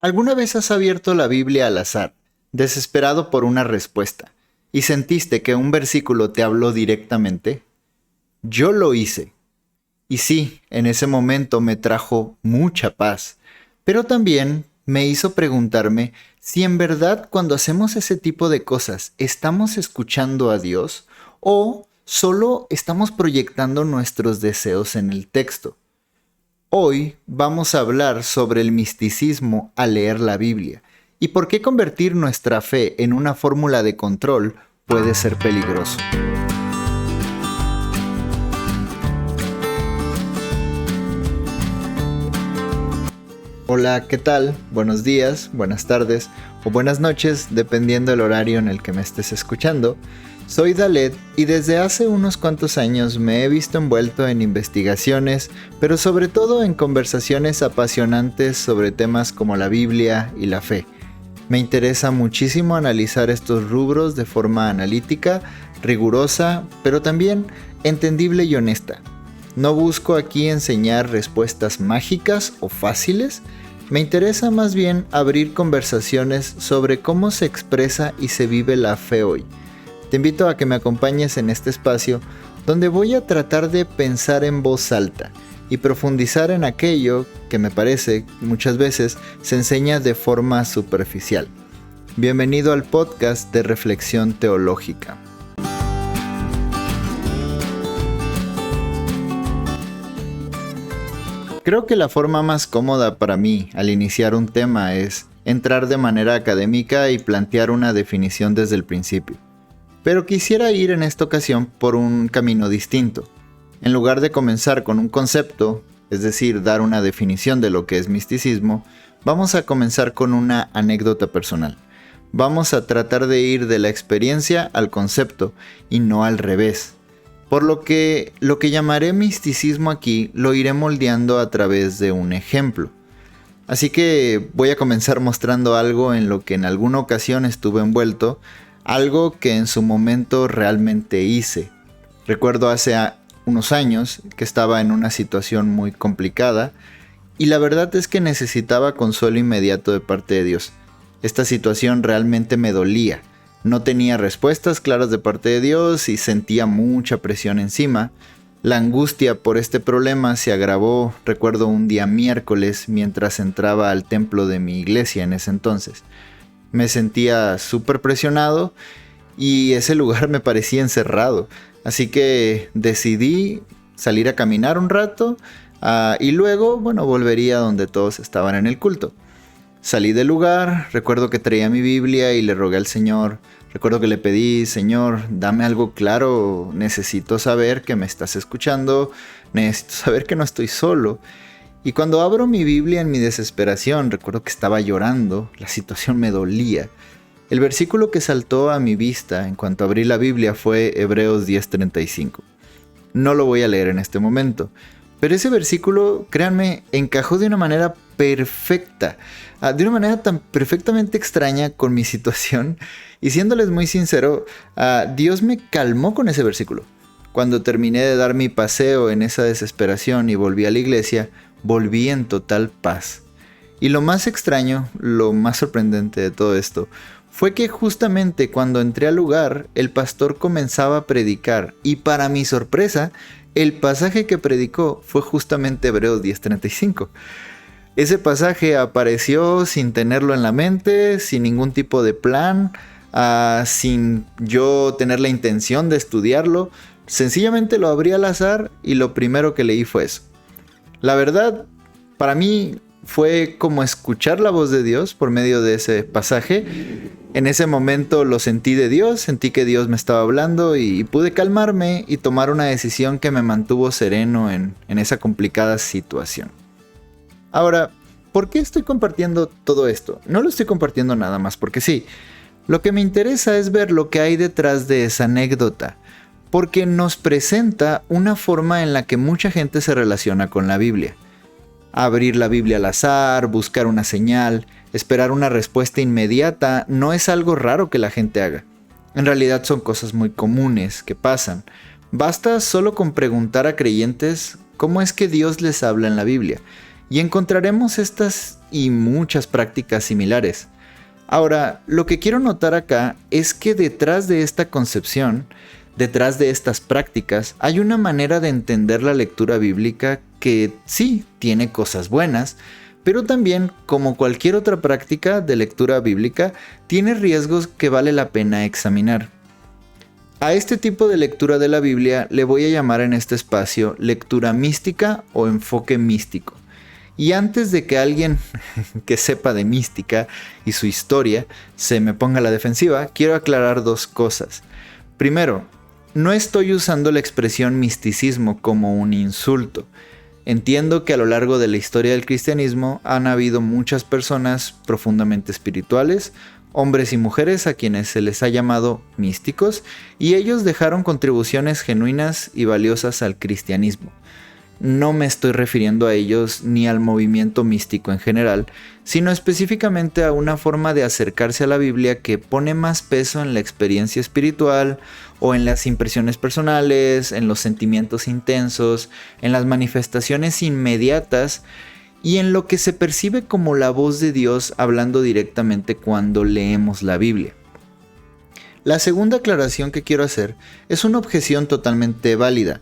¿Alguna vez has abierto la Biblia al azar, desesperado por una respuesta, y sentiste que un versículo te habló directamente? Yo lo hice. Y sí, en ese momento me trajo mucha paz, pero también me hizo preguntarme si en verdad cuando hacemos ese tipo de cosas estamos escuchando a Dios o solo estamos proyectando nuestros deseos en el texto. Hoy vamos a hablar sobre el misticismo al leer la Biblia y por qué convertir nuestra fe en una fórmula de control puede ser peligroso. Hola, ¿qué tal? Buenos días, buenas tardes o buenas noches, dependiendo del horario en el que me estés escuchando. Soy Dalet y desde hace unos cuantos años me he visto envuelto en investigaciones, pero sobre todo en conversaciones apasionantes sobre temas como la Biblia y la fe. Me interesa muchísimo analizar estos rubros de forma analítica, rigurosa, pero también entendible y honesta. No busco aquí enseñar respuestas mágicas o fáciles. Me interesa más bien abrir conversaciones sobre cómo se expresa y se vive la fe hoy. Te invito a que me acompañes en este espacio donde voy a tratar de pensar en voz alta y profundizar en aquello que me parece muchas veces se enseña de forma superficial. Bienvenido al podcast de Reflexión Teológica. Creo que la forma más cómoda para mí al iniciar un tema es entrar de manera académica y plantear una definición desde el principio. Pero quisiera ir en esta ocasión por un camino distinto. En lugar de comenzar con un concepto, es decir, dar una definición de lo que es misticismo, vamos a comenzar con una anécdota personal. Vamos a tratar de ir de la experiencia al concepto y no al revés. Por lo que llamaré misticismo aquí lo iré moldeando a través de un ejemplo. Así que voy a comenzar mostrando algo en lo que en alguna ocasión estuve envuelto, algo que en su momento realmente hice. Recuerdo hace unos años que estaba en una situación muy complicada y la verdad es que necesitaba consuelo inmediato de parte de Dios. Esta situación realmente me dolía. No tenía respuestas claras de parte de Dios y sentía mucha presión encima. La angustia por este problema se agravó, recuerdo un día miércoles mientras entraba al templo de mi iglesia en ese entonces. Me sentía súper presionado y ese lugar me parecía encerrado. Así que decidí salir a caminar un rato y luego, volvería donde todos estaban en el culto. Salí del lugar, recuerdo que traía mi Biblia y le rogué al Señor. Recuerdo que le pedí, Señor, dame algo claro, necesito saber que me estás escuchando, necesito saber que no estoy solo. Y cuando abro mi Biblia en mi desesperación, recuerdo que estaba llorando, la situación me dolía. El versículo que saltó a mi vista en cuanto abrí la Biblia fue Hebreos 10:35. No lo voy a leer en este momento, pero ese versículo, créanme, encajó de una manera perfecta, de una manera tan perfectamente extraña con mi situación. Y siéndoles muy sincero, Dios me calmó con ese versículo. Cuando terminé de dar mi paseo en esa desesperación y volví a la iglesia, volví en total paz. Y lo más extraño, lo más sorprendente de todo esto, fue que justamente cuando entré al lugar, el pastor comenzaba a predicar y para mi sorpresa, el pasaje que predicó fue justamente Hebreos 10:35. Ese pasaje apareció sin tenerlo en la mente, sin ningún tipo de plan, sin yo tener la intención de estudiarlo. Sencillamente lo abrí al azar y lo primero que leí fue eso. La verdad, para mí fue como escuchar la voz de Dios por medio de ese pasaje. En ese momento lo sentí de Dios, sentí que Dios me estaba hablando y pude calmarme y tomar una decisión que me mantuvo sereno en esa complicada situación. Ahora, ¿por qué estoy compartiendo todo esto? No lo estoy compartiendo nada más porque sí. Lo que me interesa es ver lo que hay detrás de esa anécdota, porque nos presenta una forma en la que mucha gente se relaciona con la Biblia. Abrir la Biblia al azar, buscar una señal, esperar una respuesta inmediata, no es algo raro que la gente haga. En realidad son cosas muy comunes que pasan. Basta solo con preguntar a creyentes cómo es que Dios les habla en la Biblia. y encontraremos estas y muchas prácticas similares. Ahora, lo que quiero notar acá es que detrás de esta concepción, detrás de estas prácticas, hay una manera de entender la lectura bíblica que sí tiene cosas buenas, pero también, como cualquier otra práctica de lectura bíblica, tiene riesgos que vale la pena examinar. A este tipo de lectura de la Biblia le voy a llamar en este espacio lectura mística o enfoque místico. Y antes de que alguien que sepa de mística y su historia se me ponga a la defensiva, quiero aclarar dos cosas. Primero, no estoy usando la expresión misticismo como un insulto. Entiendo que a lo largo de la historia del cristianismo han habido muchas personas profundamente espirituales, hombres y mujeres a quienes se les ha llamado místicos, y ellos dejaron contribuciones genuinas y valiosas al cristianismo. No me estoy refiriendo a ellos ni al movimiento místico en general, sino específicamente a una forma de acercarse a la Biblia que pone más peso en la experiencia espiritual o en las impresiones personales, en los sentimientos intensos, en las manifestaciones inmediatas y en lo que se percibe como la voz de Dios hablando directamente cuando leemos la Biblia. La segunda aclaración que quiero hacer es una objeción totalmente válida,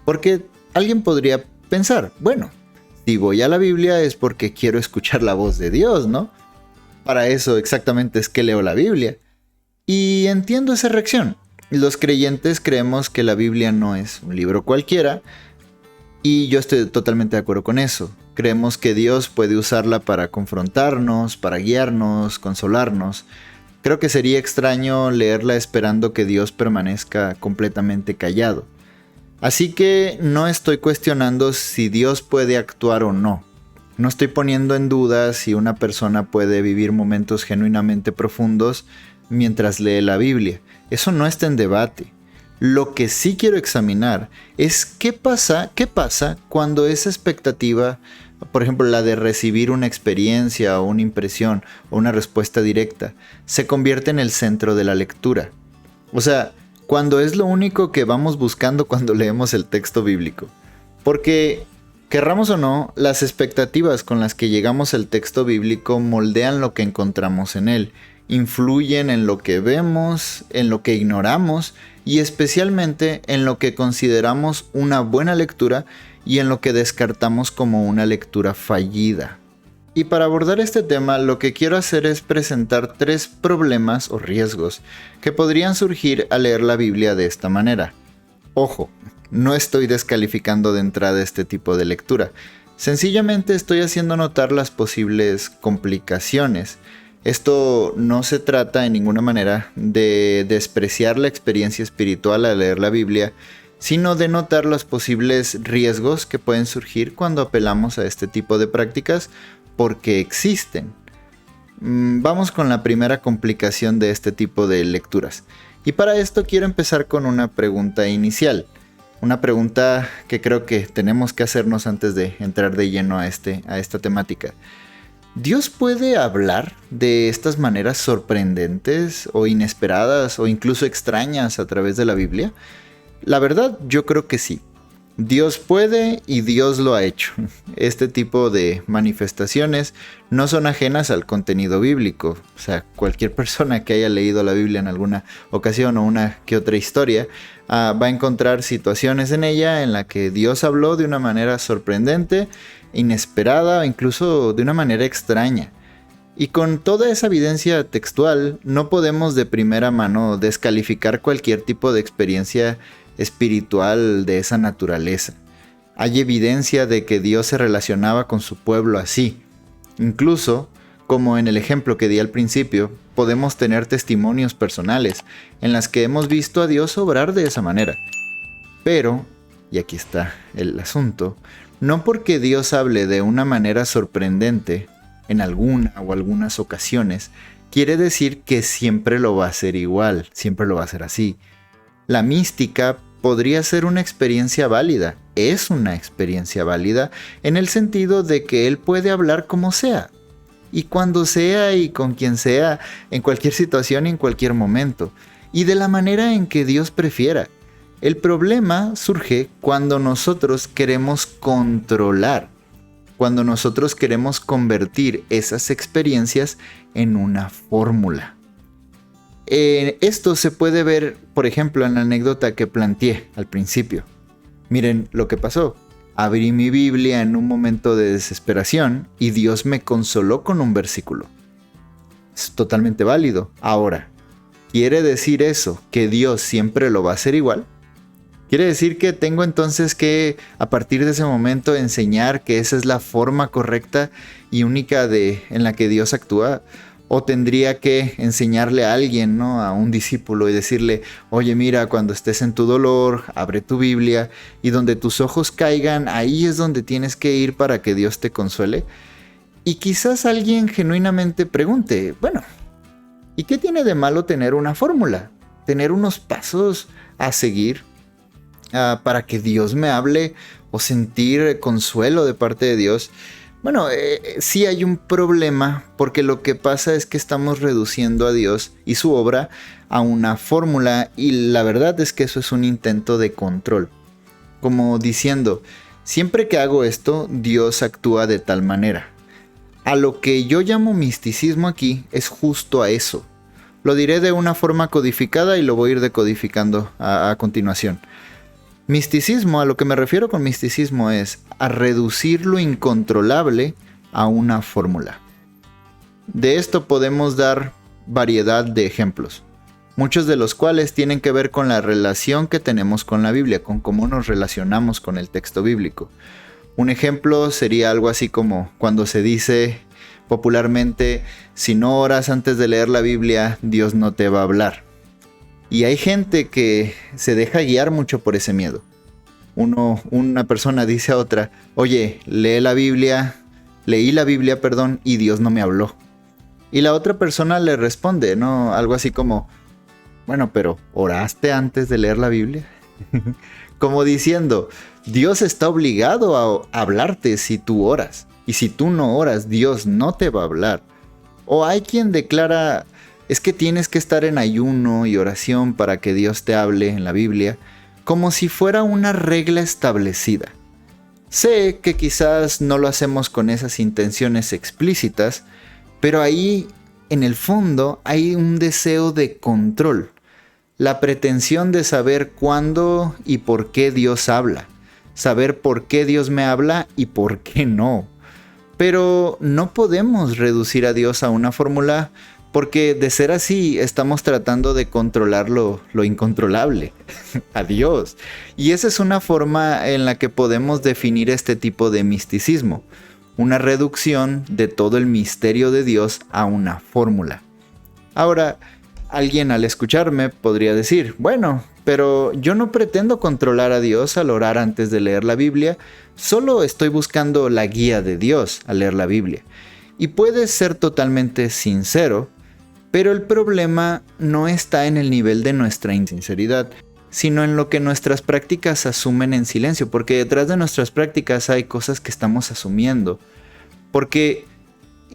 porque alguien podría pensar, bueno, si voy a la Biblia es porque quiero escuchar la voz de Dios, ¿no? Para eso exactamente es que leo la Biblia. Y entiendo esa reacción. Los creyentes creemos que la Biblia no es un libro cualquiera, y yo estoy totalmente de acuerdo con eso. Creemos que Dios puede usarla para confrontarnos, para guiarnos, consolarnos. Creo que sería extraño leerla esperando que Dios permanezca completamente callado. Así que no estoy cuestionando si Dios puede actuar o no. No estoy poniendo en duda si una persona puede vivir momentos genuinamente profundos mientras lee la Biblia. Eso no está en debate. Lo que sí quiero examinar es qué pasa cuando esa expectativa, por ejemplo la de recibir una experiencia o una impresión o una respuesta directa, se convierte en el centro de la lectura. O sea, cuando es lo único que vamos buscando cuando leemos el texto bíblico. Porque, querramos o no, las expectativas con las que llegamos al texto bíblico moldean lo que encontramos en él, influyen en lo que vemos, en lo que ignoramos y especialmente en lo que consideramos una buena lectura y en lo que descartamos como una lectura fallida. Y para abordar este tema, lo que quiero hacer es presentar 3 problemas o riesgos que podrían surgir al leer la Biblia de esta manera. Ojo, no estoy descalificando de entrada este tipo de lectura. Sencillamente estoy haciendo notar las posibles complicaciones. Esto no se trata en ninguna manera de despreciar la experiencia espiritual al leer la Biblia, sino de notar los posibles riesgos que pueden surgir cuando apelamos a este tipo de prácticas, porque existen. Vamos con la primera complicación de este tipo de lecturas. Y para esto quiero empezar con una pregunta inicial. Una pregunta que creo que tenemos que hacernos antes de entrar de lleno a esta temática. ¿Dios puede hablar de estas maneras sorprendentes o inesperadas o incluso extrañas a través de la Biblia? La verdad, yo creo que sí. Dios puede y Dios lo ha hecho. Este tipo de manifestaciones no son ajenas al contenido bíblico. O sea, cualquier persona que haya leído la Biblia en alguna ocasión o una que otra historia va a encontrar situaciones en ella en la que Dios habló de una manera sorprendente, inesperada o incluso de una manera extraña. Y con toda esa evidencia textual, no podemos de primera mano descalificar cualquier tipo de experiencia espiritual de esa naturaleza. Hay evidencia de que Dios se relacionaba con su pueblo así. Incluso, como en el ejemplo que di al principio, podemos tener testimonios personales en las que hemos visto a Dios obrar de esa manera. Pero, y aquí está el asunto, no porque Dios hable de una manera sorprendente en alguna o algunas ocasiones, quiere decir que siempre lo va a hacer igual, siempre lo va a hacer así. La mística podría ser una experiencia válida, es una experiencia válida en el sentido de que Él puede hablar como sea, y cuando sea y con quien sea, en cualquier situación y en cualquier momento, y de la manera en que Dios prefiera. El problema surge cuando nosotros queremos controlar cuando nosotros queremos convertir esas experiencias en una fórmula. Esto se puede ver, por ejemplo, en la anécdota que planteé al principio. Miren lo que pasó. Abrí mi Biblia en un momento de desesperación y Dios me consoló con un versículo. Es totalmente válido. Ahora, ¿quiere decir eso que Dios siempre lo va a hacer igual? ¿Quiere decir que tengo entonces que, a partir de ese momento, enseñar que esa es la forma correcta y única en la que Dios actúa? ¿O tendría que enseñarle a alguien, ¿no? A un discípulo y decirle, oye, mira, cuando estés en tu dolor, abre tu Biblia y donde tus ojos caigan, ahí es donde tienes que ir para que Dios te consuele? Y quizás alguien genuinamente pregunte, bueno, ¿y qué tiene de malo tener una fórmula? Tener unos pasos a seguir para que Dios me hable o sentir consuelo de parte de Dios. Bueno, sí hay un problema porque lo que pasa es que estamos reduciendo a Dios y su obra a una fórmula y la verdad es que eso es un intento de control. Como diciendo, siempre que hago esto, Dios actúa de tal manera. A lo que yo llamo misticismo aquí es justo a eso. Lo diré de una forma codificada y lo voy a ir decodificando a continuación. Misticismo, a lo que me refiero con misticismo es a reducir lo incontrolable a una fórmula. De esto podemos dar variedad de ejemplos, muchos de los cuales tienen que ver con la relación que tenemos con la Biblia, con cómo nos relacionamos con el texto bíblico. Un ejemplo sería algo así como cuando se dice popularmente, si no oras antes de leer la Biblia, Dios no te va a hablar. Y hay gente que se deja guiar mucho por ese miedo. Una persona dice a otra, oye, leí la Biblia, y Dios no me habló. Y la otra persona le responde, ¿no? Algo así como, bueno, pero ¿oraste antes de leer la Biblia? Como diciendo, Dios está obligado a hablarte si tú oras. Y si tú no oras, Dios no te va a hablar. O hay quien declara, es que tienes que estar en ayuno y oración para que Dios te hable en la Biblia, como si fuera una regla establecida. Sé que quizás no lo hacemos con esas intenciones explícitas, pero ahí, en el fondo, hay un deseo de control, la pretensión de saber cuándo y por qué Dios habla, saber por qué Dios me habla y por qué no. Pero no podemos reducir a Dios a una fórmula, porque de ser así estamos tratando de controlar lo incontrolable, a Dios. Y esa es una forma en la que podemos definir este tipo de misticismo, una reducción de todo el misterio de Dios a una fórmula. Ahora, alguien al escucharme podría decir, bueno, pero yo no pretendo controlar a Dios al orar antes de leer la Biblia, solo estoy buscando la guía de Dios al leer la Biblia. Y puedes ser totalmente sincero, pero el problema no está en el nivel de nuestra insinceridad, sino en lo que nuestras prácticas asumen en silencio, porque detrás de nuestras prácticas hay cosas que estamos asumiendo. Porque,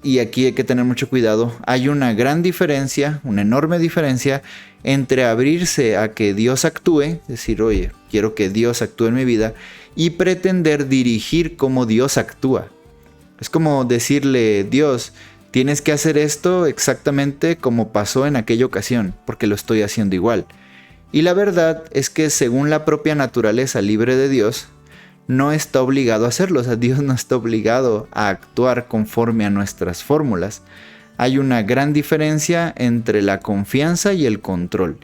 y aquí hay que tener mucho cuidado, hay una gran diferencia, una enorme diferencia entre abrirse a que Dios actúe, decir, oye, quiero que Dios actúe en mi vida, y pretender dirigir cómo Dios actúa. Es como decirle, Dios, tienes que hacer esto exactamente como pasó en aquella ocasión, porque lo estoy haciendo igual. Y la verdad es que según la propia naturaleza libre de Dios, no está obligado a hacerlo. O sea, Dios no está obligado a actuar conforme a nuestras fórmulas. Hay una gran diferencia entre la confianza y el control.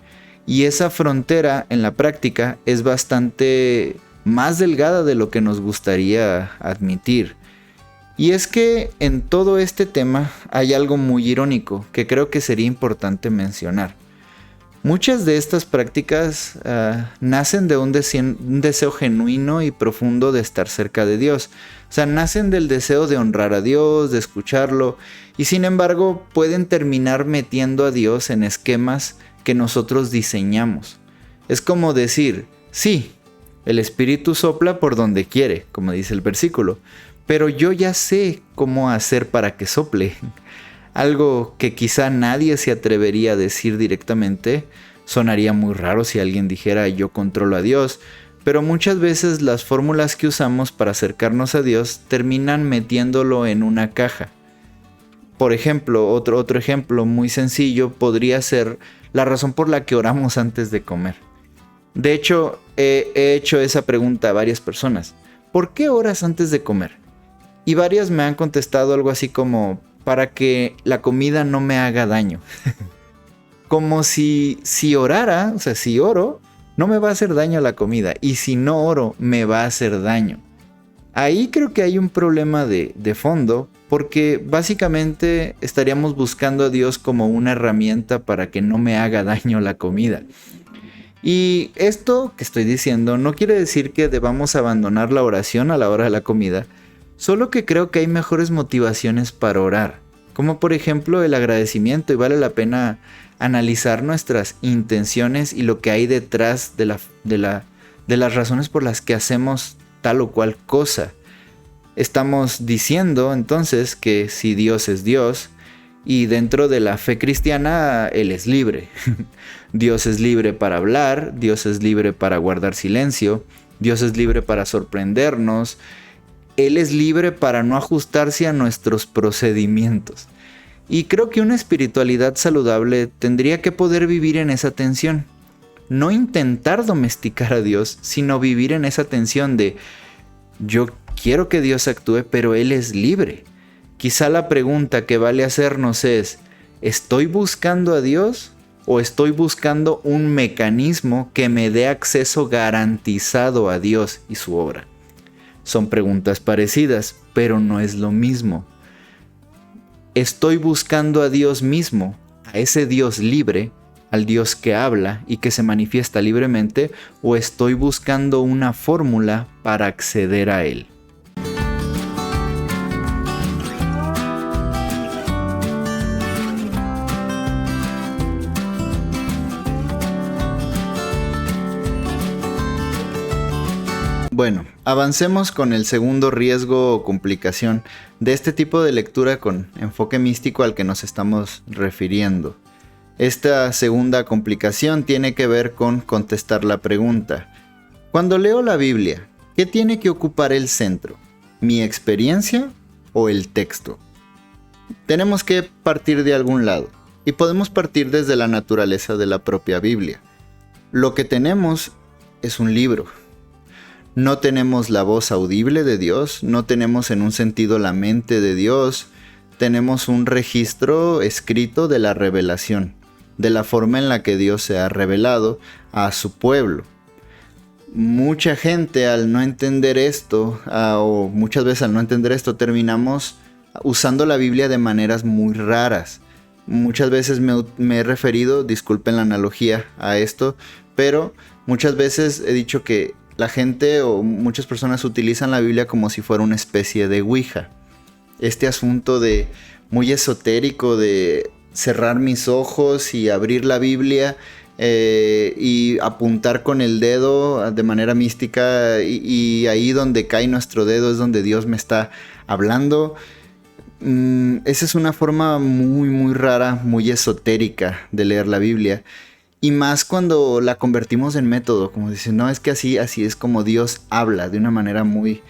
Y esa frontera en la práctica es bastante más delgada de lo que nos gustaría admitir. Y es que en todo este tema hay algo muy irónico que creo que sería importante mencionar. Muchas de estas prácticas nacen de un deseo genuino y profundo de estar cerca de Dios. O sea, nacen del deseo de honrar a Dios, de escucharlo, y sin embargo pueden terminar metiendo a Dios en esquemas que nosotros diseñamos. Es como decir, sí, el Espíritu sopla por donde quiere, como dice el versículo, pero yo ya sé cómo hacer para que sople. Algo que quizá nadie se atrevería a decir directamente. Sonaría muy raro si alguien dijera yo controlo a Dios, pero muchas veces las fórmulas que usamos para acercarnos a Dios terminan metiéndolo en una caja. Por ejemplo, otro ejemplo muy sencillo podría ser la razón por la que oramos antes de comer. De hecho, he hecho esa pregunta a varias personas. ¿Por qué oras antes de comer? Y varias me han contestado algo así como, para que la comida no me haga daño. Como si orara, o sea, si oro, no me va a hacer daño la comida. Y si no oro, me va a hacer daño. Ahí creo que hay un problema de fondo, porque básicamente estaríamos buscando a Dios como una herramienta para que no me haga daño la comida. Y esto que estoy diciendo no quiere decir que debamos abandonar la oración a la hora de la comida, solo que creo que hay mejores motivaciones para orar, como por ejemplo el agradecimiento, y vale la pena analizar nuestras intenciones y lo que hay detrás de las razones por las que hacemos tal o cual cosa. Estamos diciendo entonces que si Dios es Dios, y dentro de la fe cristiana Él es libre. Dios es libre para hablar, Dios es libre para guardar silencio, Dios es libre para sorprendernos, Él es libre para no ajustarse a nuestros procedimientos. Y creo que una espiritualidad saludable tendría que poder vivir en esa tensión. No intentar domesticar a Dios, sino vivir en esa tensión de yo quiero que Dios actúe, pero Él es libre. Quizá la pregunta que vale hacernos es, ¿estoy buscando a Dios o estoy buscando un mecanismo que me dé acceso garantizado a Dios y su obra? Son preguntas parecidas, pero no es lo mismo. ¿Estoy buscando a Dios mismo, a ese Dios libre, al Dios que habla y que se manifiesta libremente, o estoy buscando una fórmula para acceder a Él? Bueno, avancemos con el segundo riesgo o complicación de este tipo de lectura con enfoque místico al que nos estamos refiriendo. Esta segunda complicación tiene que ver con contestar la pregunta: cuando leo la Biblia, ¿qué tiene que ocupar el centro? ¿Mi experiencia o el texto? Tenemos que partir de algún lado, y podemos partir desde la naturaleza de la propia Biblia. Lo que tenemos es un libro. No tenemos la voz audible de Dios, no tenemos en un sentido la mente de Dios, tenemos un registro escrito de la revelación, de la forma en la que Dios se ha revelado a su pueblo. Mucha gente al no entender esto, o muchas veces al no entender esto, terminamos usando la Biblia de maneras muy raras. Muchas veces me he referido, disculpen la analogía, a esto, pero muchas veces he dicho que la gente o muchas personas utilizan la Biblia como si fuera una especie de ouija. Este asunto de muy esotérico de cerrar mis ojos y abrir la Biblia y apuntar con el dedo de manera mística y ahí donde cae nuestro dedo es donde Dios me está hablando. Esa es una forma muy muy rara, muy esotérica de leer la Biblia. Y más cuando la convertimos en método, como dicen, no, es que así es como Dios habla, de una manera muy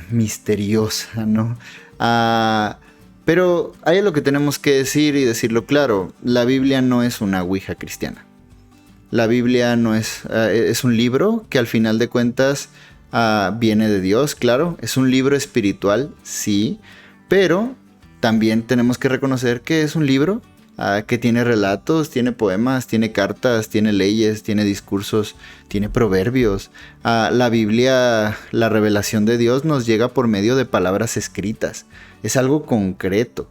misteriosa, ¿no? Pero hay lo que tenemos que decir y decirlo claro: la Biblia no es una ouija cristiana. La Biblia no es un libro que al final de cuentas viene de Dios, claro. Es un libro espiritual, sí, pero también tenemos que reconocer que es un libro que tiene relatos, tiene poemas, tiene cartas, tiene leyes, tiene discursos, tiene proverbios. La Biblia, la revelación de Dios nos llega por medio de palabras escritas. Es algo concreto.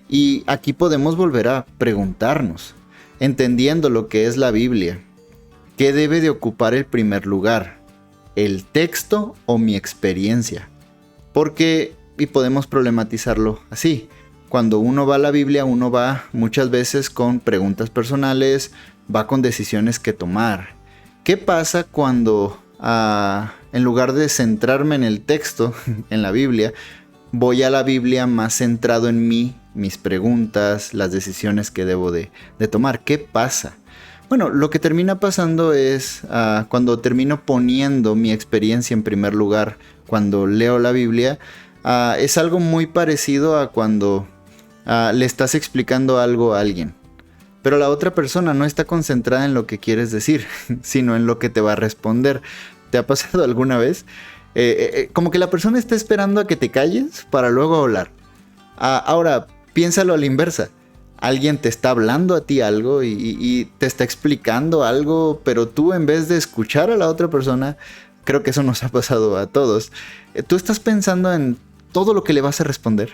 Y aquí podemos volver a preguntarnos, entendiendo lo que es la Biblia, ¿qué debe de ocupar el primer lugar? ¿El texto o mi experiencia? Y podemos problematizarlo así. Cuando uno va a la Biblia, uno va muchas veces con preguntas personales, va con decisiones que tomar. ¿Qué pasa cuando en lugar de centrarme en el texto, en la Biblia, voy a la Biblia más centrado en mí, mis preguntas, las decisiones que debo de tomar? ¿Qué pasa? Bueno, lo que termina pasando es cuando termino poniendo mi experiencia en primer lugar, cuando leo la Biblia, es algo muy parecido a cuando le estás explicando algo a alguien. Pero la otra persona no está concentrada en lo que quieres decir, sino en lo que te va a responder. ¿Te ha pasado alguna vez? Como que la persona está esperando a que te calles para luego hablar. Ahora, piénsalo a la inversa. Alguien te está hablando a ti algo y te está explicando algo, pero tú, en vez de escuchar a la otra persona, creo que eso nos ha pasado a todos, tú estás pensando en todo lo que le vas a responder,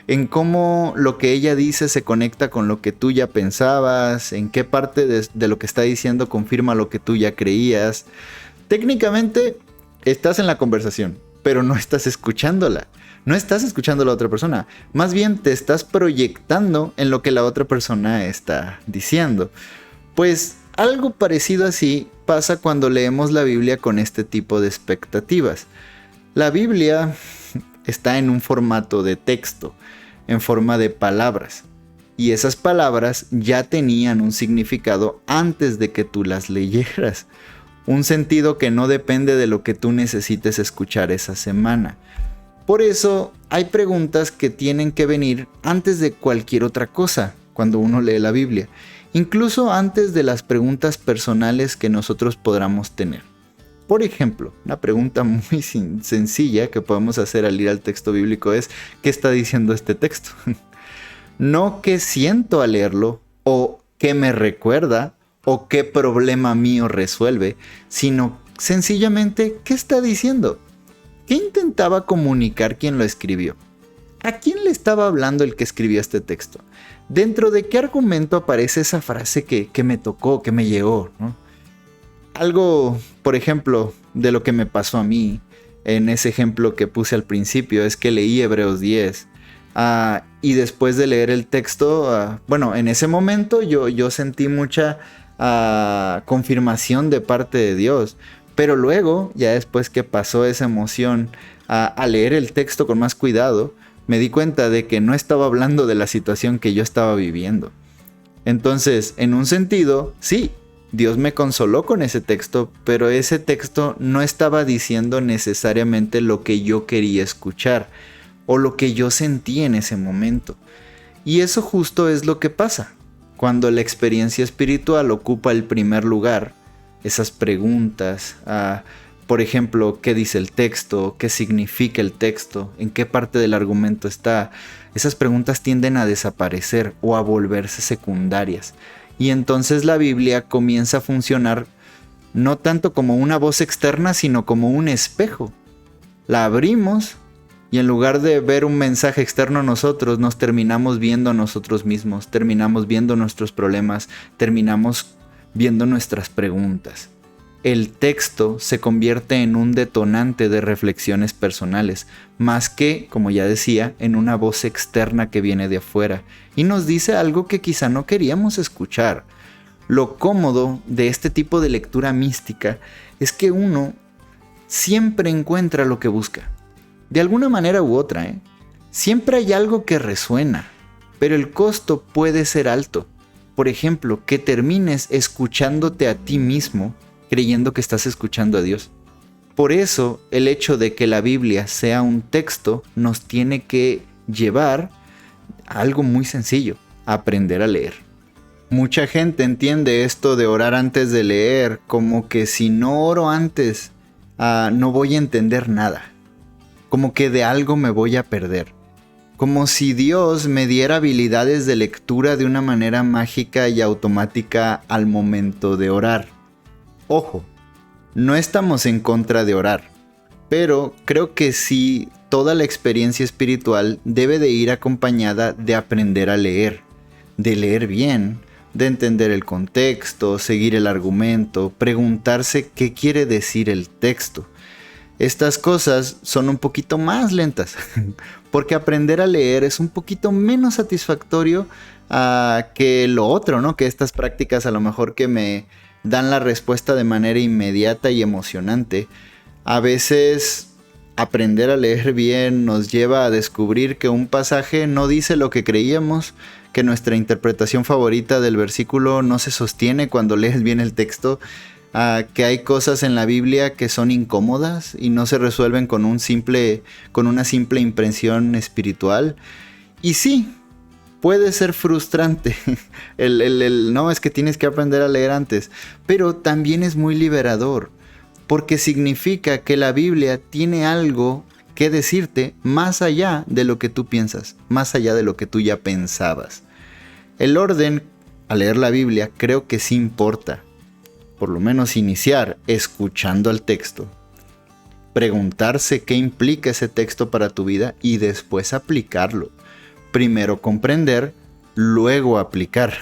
en cómo lo que ella dice se conecta con lo que tú ya pensabas, en qué parte de lo que está diciendo confirma lo que tú ya creías. Técnicamente estás en la conversación, pero no estás escuchándola. No estás escuchando a la otra persona. Más bien te estás proyectando en lo que la otra persona está diciendo. Pues algo parecido así pasa cuando leemos la Biblia con este tipo de expectativas. La Biblia está en un formato de texto, en forma de palabras. Y esas palabras ya tenían un significado antes de que tú las leyeras. Un sentido que no depende de lo que tú necesites escuchar esa semana. Por eso hay preguntas que tienen que venir antes de cualquier otra cosa cuando uno lee la Biblia, incluso antes de las preguntas personales que nosotros podamos tener. Por ejemplo, una pregunta muy sencilla que podemos hacer al ir al texto bíblico es: ¿qué está diciendo este texto? No qué siento al leerlo, o qué me recuerda, o qué problema mío resuelve, sino sencillamente qué está diciendo. ¿Qué intentaba comunicar quien lo escribió? ¿A quién le estaba hablando el que escribió este texto? ¿Dentro de qué argumento aparece esa frase que me tocó, que me llegó, ¿no? Algo, por ejemplo, de lo que me pasó a mí, en ese ejemplo que puse al principio, es que leí Hebreos 10. Y después de leer el texto, bueno, en ese momento yo sentí mucha confirmación de parte de Dios. Pero luego, ya después que pasó esa emoción, a leer el texto con más cuidado, me di cuenta de que no estaba hablando de la situación que yo estaba viviendo. Entonces, en un sentido, sí, Dios me consoló con ese texto, pero ese texto no estaba diciendo necesariamente lo que yo quería escuchar o lo que yo sentí en ese momento. Y eso justo es lo que pasa cuando la experiencia espiritual ocupa el primer lugar. Esas preguntas, por ejemplo, ¿qué dice el texto? ¿Qué significa el texto? ¿En qué parte del argumento está? Esas preguntas tienden a desaparecer o a volverse secundarias. Y entonces la Biblia comienza a funcionar no tanto como una voz externa, sino como un espejo. La abrimos y en lugar de ver un mensaje externo a nosotros, nos terminamos viendo a nosotros mismos, terminamos viendo nuestros problemas, terminamos viendo nuestras preguntas. El texto se convierte en un detonante de reflexiones personales, más que, como ya decía, en una voz externa que viene de afuera y nos dice algo que quizá no queríamos escuchar. Lo cómodo de este tipo de lectura mística es que uno siempre encuentra lo que busca, de alguna manera u otra, Siempre hay algo que resuena, pero el costo puede ser alto. Por ejemplo, que termines escuchándote a ti mismo creyendo que estás escuchando a Dios. Por eso, el hecho de que la Biblia sea un texto nos tiene que llevar a algo muy sencillo: a aprender a leer. Mucha gente entiende esto de orar antes de leer como que si no oro antes, no voy a entender nada. Como que de algo me voy a perder. Como si Dios me diera habilidades de lectura de una manera mágica y automática al momento de orar. Ojo, no estamos en contra de orar, pero creo que sí, toda la experiencia espiritual debe de ir acompañada de aprender a leer, de leer bien, de entender el contexto, seguir el argumento, preguntarse qué quiere decir el texto. Estas cosas son un poquito más lentas, porque aprender a leer es un poquito menos satisfactorio que lo otro, ¿no? Que estas prácticas a lo mejor que me dan la respuesta de manera inmediata y emocionante. A veces aprender a leer bien nos lleva a descubrir que un pasaje no dice lo que creíamos, que nuestra interpretación favorita del versículo no se sostiene cuando lees bien el texto, que hay cosas en la Biblia que son incómodas y no se resuelven con una simple impresión espiritual. Y sí, puede ser frustrante no, es que tienes que aprender a leer antes, pero también es muy liberador, porque significa que la Biblia tiene algo que decirte más allá de lo que tú piensas, más allá de lo que tú ya pensabas. El orden al leer la Biblia creo que sí importa. Por lo menos iniciar escuchando al texto, preguntarse qué implica ese texto para tu vida y después aplicarlo. Primero comprender, luego aplicar.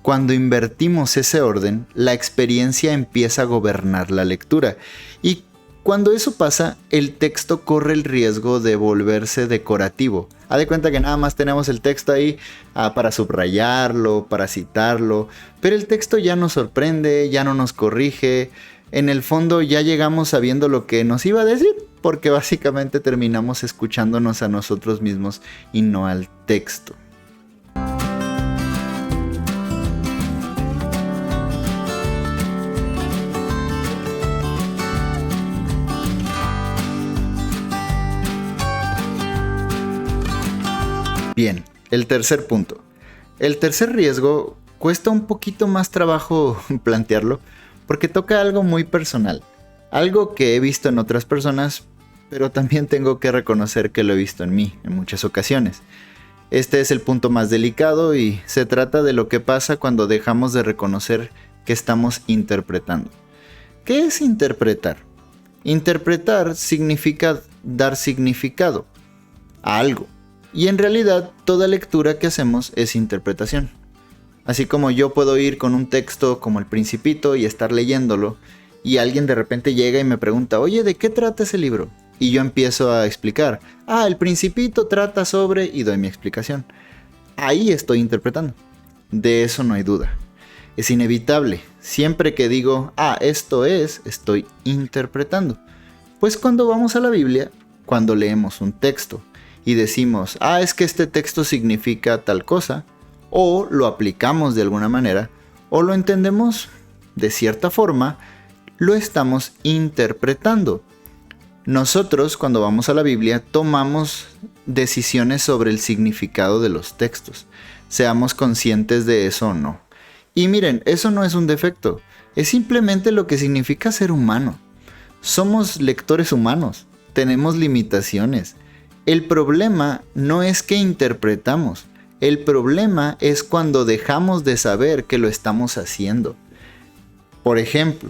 Cuando invertimos ese orden, la experiencia empieza a gobernar la lectura. Y cuando eso pasa, el texto corre el riesgo de volverse decorativo. Haz de cuenta que nada más tenemos el texto ahí para subrayarlo, para citarlo, pero el texto ya nos sorprende, ya no nos corrige. En el fondo ya llegamos sabiendo lo que nos iba a decir, porque básicamente terminamos escuchándonos a nosotros mismos y no al texto. Bien, el tercer punto. El tercer riesgo cuesta un poquito más trabajo plantearlo porque toca algo muy personal. Algo que he visto en otras personas, pero también tengo que reconocer que lo he visto en mí en muchas ocasiones. Este es el punto más delicado y se trata de lo que pasa cuando dejamos de reconocer que estamos interpretando. ¿Qué es interpretar? Interpretar significa dar significado a algo. Y en realidad, toda lectura que hacemos es interpretación. Así como yo puedo ir con un texto como El Principito y estar leyéndolo, y alguien de repente llega y me pregunta, oye, ¿de qué trata ese libro? Y yo empiezo a explicar, El Principito trata sobre... y doy mi explicación. Ahí estoy interpretando. De eso no hay duda. Es inevitable. Siempre que digo, esto es, estoy interpretando. Pues cuando vamos a la Biblia, cuando leemos un texto, y decimos, es que este texto significa tal cosa, o lo aplicamos de alguna manera, o lo entendemos de cierta forma, lo estamos interpretando. Nosotros, cuando vamos a la Biblia, tomamos decisiones sobre el significado de los textos. Seamos conscientes de eso o no. Y miren, eso no es un defecto, es simplemente lo que significa ser humano. Somos lectores humanos, tenemos limitaciones. El problema no es que interpretamos, el problema es cuando dejamos de saber que lo estamos haciendo. Por ejemplo,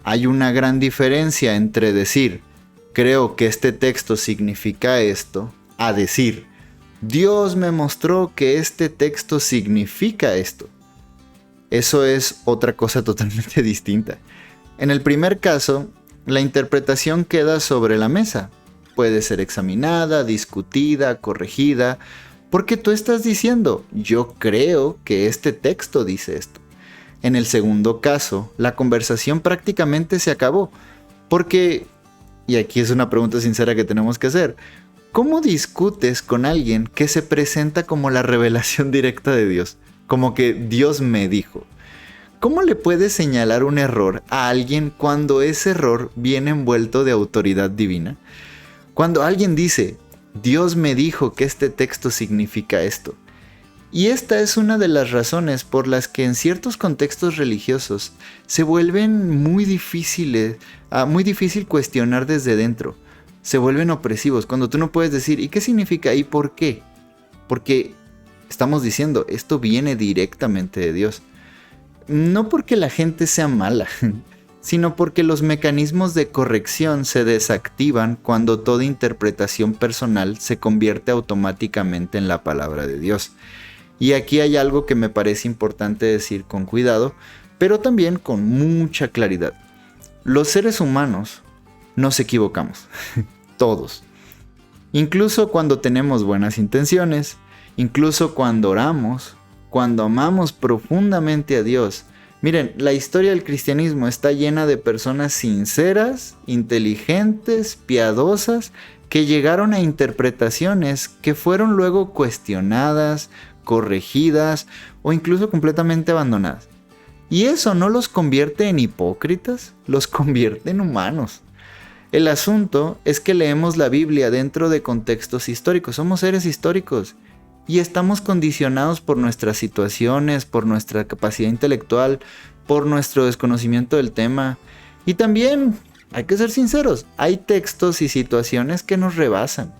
hay una gran diferencia entre decir, creo que este texto significa esto, a decir, Dios me mostró que este texto significa esto. Eso es otra cosa totalmente distinta. En el primer caso, la interpretación queda sobre la mesa. Puede ser examinada, discutida, corregida, porque tú estás diciendo, yo creo que este texto dice esto. En el segundo caso, la conversación prácticamente se acabó, porque, y aquí es una pregunta sincera que tenemos que hacer, ¿cómo discutes con alguien que se presenta como la revelación directa de Dios? Como que Dios me dijo. ¿Cómo le puedes señalar un error a alguien cuando ese error viene envuelto de autoridad divina? Cuando alguien dice, Dios me dijo que este texto significa esto. Y esta es una de las razones por las que en ciertos contextos religiosos se vuelven muy difícil cuestionar desde dentro. Se vuelven opresivos cuando tú no puedes decir, ¿y qué significa? ¿Y por qué? Porque estamos diciendo, esto viene directamente de Dios. No porque la gente sea mala, sino porque los mecanismos de corrección se desactivan cuando toda interpretación personal se convierte automáticamente en la palabra de Dios. Y aquí hay algo que me parece importante decir con cuidado, pero también con mucha claridad. Los seres humanos nos equivocamos, todos. Incluso cuando tenemos buenas intenciones, incluso cuando oramos, cuando amamos profundamente a Dios, Miren, la historia del cristianismo está llena de personas sinceras, inteligentes, piadosas, que llegaron a interpretaciones que fueron luego cuestionadas, corregidas o incluso completamente abandonadas. Y eso no los convierte en hipócritas, los convierte en humanos. El asunto es que leemos la Biblia dentro de contextos históricos, somos seres históricos y estamos condicionados por nuestras situaciones, por nuestra capacidad intelectual, por nuestro desconocimiento del tema. Y también, hay que ser sinceros, hay textos y situaciones que nos rebasan.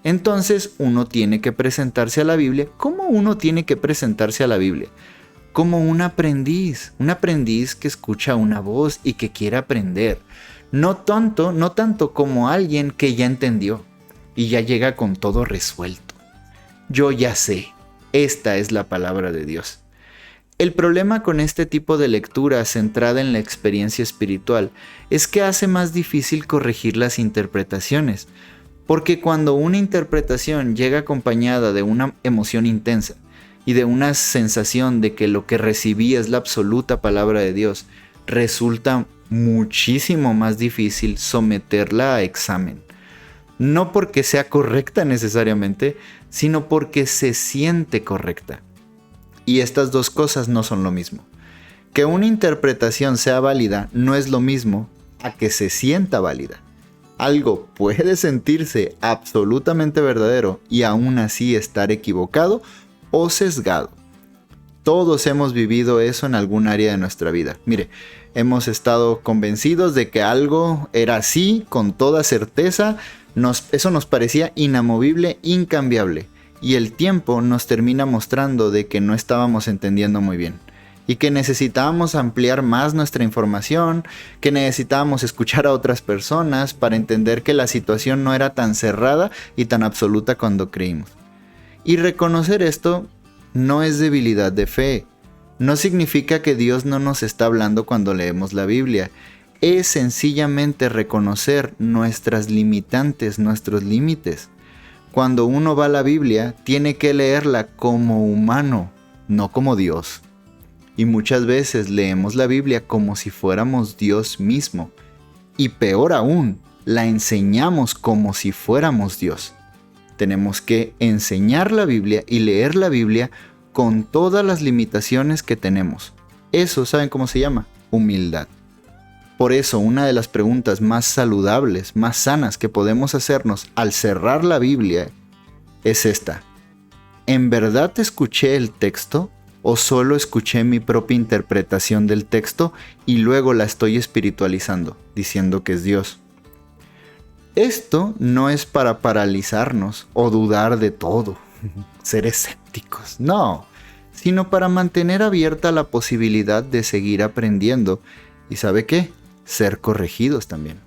Entonces uno tiene que presentarse a la Biblia. ¿Cómo uno tiene que presentarse a la Biblia? Como un aprendiz que escucha una voz y que quiere aprender. No tanto como alguien que ya entendió y ya llega con todo resuelto. Yo ya sé, esta es la palabra de Dios. El problema con este tipo de lectura centrada en la experiencia espiritual es que hace más difícil corregir las interpretaciones, porque cuando una interpretación llega acompañada de una emoción intensa y de una sensación de que lo que recibí es la absoluta palabra de Dios, resulta muchísimo más difícil someterla a examen. No porque sea correcta necesariamente, sino porque se siente correcta. Y estas dos cosas no son lo mismo. Que una interpretación sea válida no es lo mismo a que se sienta válida. Algo puede sentirse absolutamente verdadero y aún así estar equivocado o sesgado. Todos hemos vivido eso en algún área de nuestra vida. Mire, hemos estado convencidos de que algo era así con toda certeza. Eso nos parecía inamovible, incambiable. Y el tiempo nos termina mostrando de que no estábamos entendiendo muy bien. Y que necesitábamos ampliar más nuestra información, que necesitábamos escuchar a otras personas para entender que la situación no era tan cerrada y tan absoluta cuando creímos. Y reconocer esto no es debilidad de fe. No significa que Dios no nos está hablando cuando leemos la Biblia. Es sencillamente reconocer nuestras limitantes, nuestros límites. Cuando uno va a la Biblia, tiene que leerla como humano, no como Dios. Y muchas veces leemos la Biblia como si fuéramos Dios mismo. Y peor aún, la enseñamos como si fuéramos Dios. Tenemos que enseñar la Biblia y leer la Biblia con todas las limitaciones que tenemos. Eso, ¿saben cómo se llama? Humildad. Por eso, una de las preguntas más saludables, más sanas que podemos hacernos al cerrar la Biblia es esta. ¿En verdad escuché el texto o solo escuché mi propia interpretación del texto y luego la estoy espiritualizando, diciendo que es Dios? Esto no es para paralizarnos o dudar de todo, ser escépticos, no, sino para mantener abierta la posibilidad de seguir aprendiendo y ¿sabe qué? Ser corregidos también.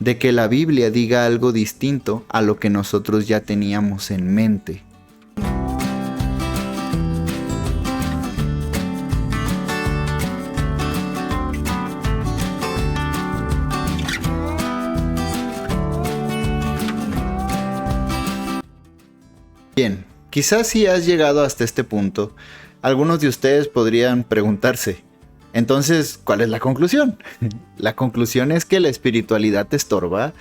De que la Biblia diga algo distinto a lo que nosotros ya teníamos en mente. Bien, quizás si has llegado hasta este punto, algunos de ustedes podrían preguntarse, entonces, ¿cuál es la conclusión? La conclusión es que la espiritualidad te estorba,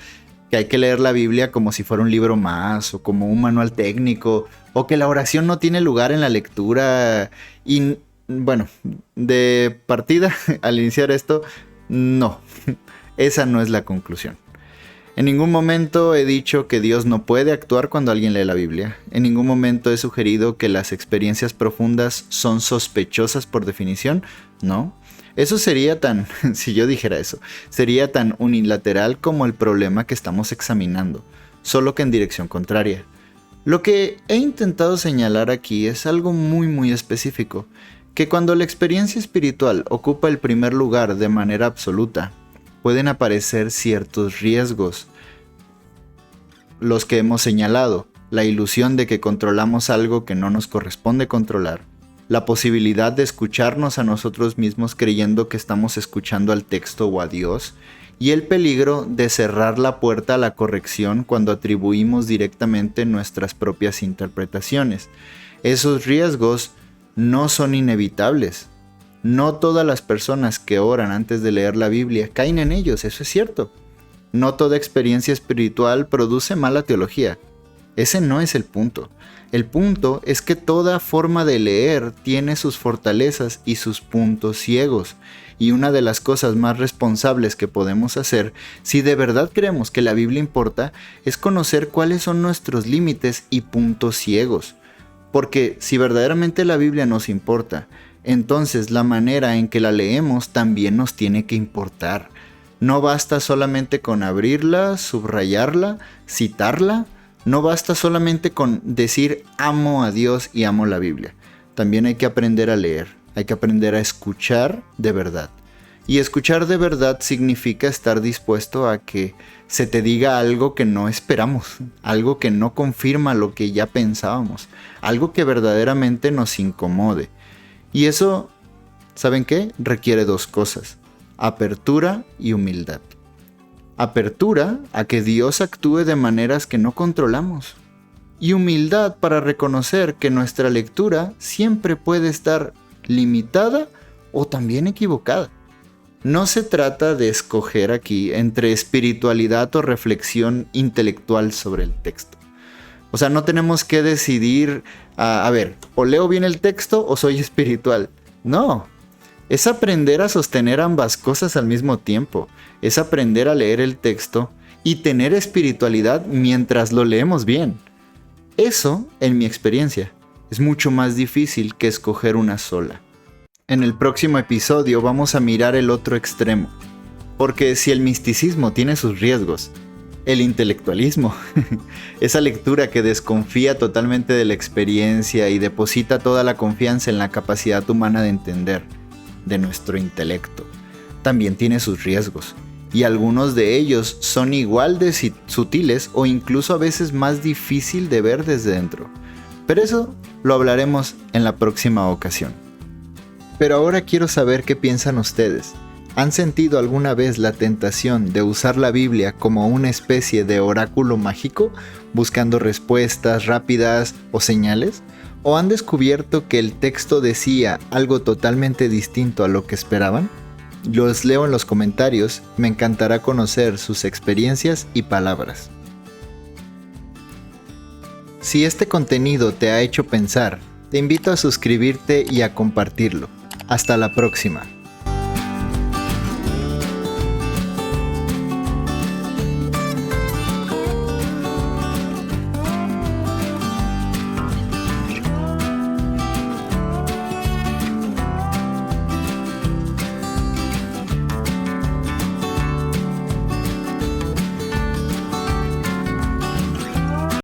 que hay que leer la Biblia como si fuera un libro más, o como un manual técnico, o que la oración no tiene lugar en la lectura. Y bueno, de partida, al iniciar esto, no, esa no es la conclusión. En ningún momento he dicho que Dios no puede actuar cuando alguien lee la Biblia. En ningún momento he sugerido que las experiencias profundas son sospechosas por definición. No. Eso sería si yo dijera eso, sería tan unilateral como el problema que estamos examinando, solo que en dirección contraria. Lo que he intentado señalar aquí es algo muy específico, que cuando la experiencia espiritual ocupa el primer lugar de manera absoluta, pueden aparecer ciertos riesgos. Los que hemos señalado, la ilusión de que controlamos algo que no nos corresponde controlar, la posibilidad de escucharnos a nosotros mismos creyendo que estamos escuchando al texto o a Dios, y el peligro de cerrar la puerta a la corrección cuando atribuimos directamente nuestras propias interpretaciones. Esos riesgos no son inevitables, No todas las personas que oran antes de leer la Biblia caen en ellos, eso es cierto. No toda experiencia espiritual produce mala teología. Ese no es el punto. El punto es que toda forma de leer tiene sus fortalezas y sus puntos ciegos. Y una de las cosas más responsables que podemos hacer, si de verdad creemos que la Biblia importa, es conocer cuáles son nuestros límites y puntos ciegos. Porque si verdaderamente la Biblia nos importa, entonces la manera en que la leemos también nos tiene que importar. No basta solamente con abrirla, subrayarla, citarla. No basta solamente con decir amo a Dios y amo la Biblia. También hay que aprender a leer, hay que aprender a escuchar de verdad. Y escuchar de verdad significa estar dispuesto a que se te diga algo que no esperamos, algo que no confirma lo que ya pensábamos, algo que verdaderamente nos incomode. Y eso, ¿saben qué? Requiere dos cosas: apertura y humildad. Apertura a que Dios actúe de maneras que no controlamos. Y humildad para reconocer que nuestra lectura siempre puede estar limitada o también equivocada. No se trata de escoger aquí entre espiritualidad o reflexión intelectual sobre el texto. O sea, no tenemos que decidir, a ver, o leo bien el texto o soy espiritual. No. Es aprender a sostener ambas cosas al mismo tiempo. Es aprender a leer el texto y tener espiritualidad mientras lo leemos bien. Eso, en mi experiencia, es mucho más difícil que escoger una sola. En el próximo episodio vamos a mirar el otro extremo. Porque si el misticismo tiene sus riesgos, el intelectualismo, esa lectura que desconfía totalmente de la experiencia y deposita toda la confianza en la capacidad humana de entender, de nuestro intelecto, también tiene sus riesgos, y algunos de ellos son igual de sutiles o incluso a veces más difícil de ver desde dentro. Pero eso lo hablaremos en la próxima ocasión. Pero ahora quiero saber qué piensan ustedes. ¿Han sentido alguna vez la tentación de usar la Biblia como una especie de oráculo mágico, buscando respuestas rápidas o señales? ¿O han descubierto que el texto decía algo totalmente distinto a lo que esperaban? Los leo en los comentarios, me encantará conocer sus experiencias y palabras. Si este contenido te ha hecho pensar, te invito a suscribirte y a compartirlo. Hasta la próxima.